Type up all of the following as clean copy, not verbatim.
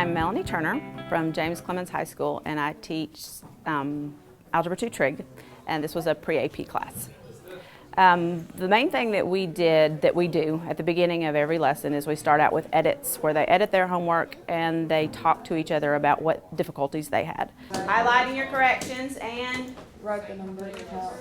I'm Melanie Turner from James Clemens High School, and I teach Algebra 2 Trig, and this was a pre-AP class. The main thing that we do at the beginning of every lesson is we start out with edits, where they edit their homework and they talk to each other about what difficulties they had. Highlighting your corrections and Write the number at the top.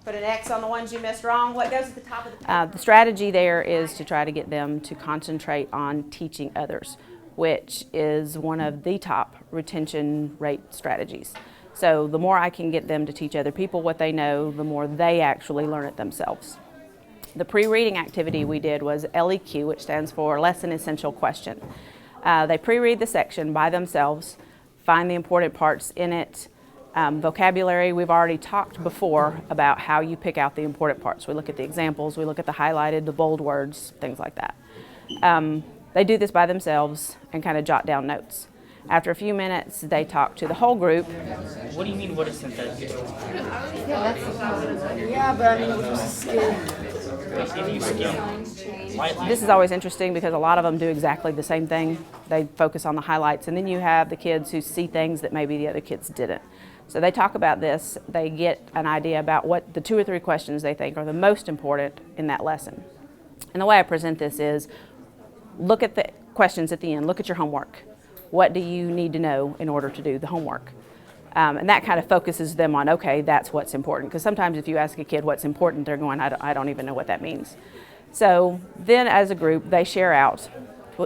put an X on the ones you missed wrong. What goes at the top of the page? The strategy there is to try to get them to concentrate on teaching others, which is one of the top retention rate strategies. So the more I can get them to teach other people what they know, the more they actually learn it themselves. The pre-reading activity we did was LEQ, which stands for Lesson Essential Question. They pre-read the section by themselves, find the important parts in it. Vocabulary, we've already talked before about how you pick out the important parts. We look at the examples, we look at the highlighted, the bold words, things like that. They do this by themselves and kind of jot down notes. After a few minutes, they talk to the whole group. What do you mean, what is synthetic? Yeah, but I mean, we're supposed to skim. This is always interesting because a lot of them do exactly the same thing. They focus on the highlights, and then you have the kids who see things that maybe the other kids didn't. So they talk about this, they get an idea about what the 2 or 3 questions they think are the most important in that lesson. And the way I present this is, look at the questions at the end, look at your homework. What do you need to know in order to do the homework? And that kind of focuses them on, okay, that's what's important. Because sometimes if you ask a kid what's important, they're going, I don't even know what that means. So then as a group, they share out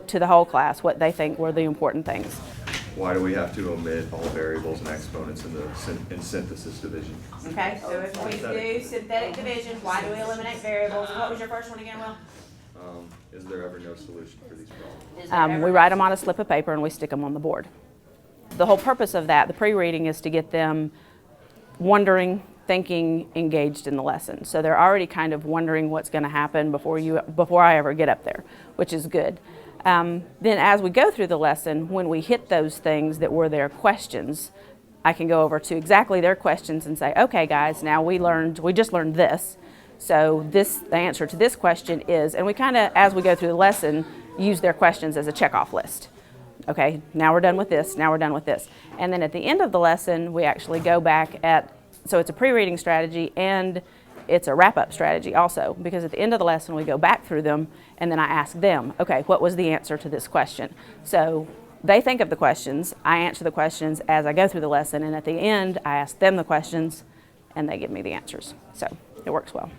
to the whole class what they think were the important things. Why do we have to omit all variables and exponents in synthesis division? Okay, so if we do synthetic division, why do we eliminate variables? What was your first one again, Will? Is there ever no solution for these problems? We write them on a slip of paper and we stick them on the board. The whole purpose of that, the pre-reading, is to get them wondering, thinking, engaged in the lesson. So they're already kind of wondering what's going to happen before I ever get up there, which is good. Then as we go through the lesson, when we hit those things that were their questions, I can go over to exactly their questions and say, okay guys, now we just learned this. So the answer to this question is, and we kind of, as we go through the lesson, use their questions as a checkoff list. Okay, now we're done with this, now we're done with this. And then at the end of the lesson, we actually go back so it's a pre-reading strategy and it's a wrap-up strategy also, because at the end of the lesson, we go back through them and then I ask them, okay, what was the answer to this question? So they think of the questions, I answer the questions as I go through the lesson, and at the end, I ask them the questions and they give me the answers. So it works well.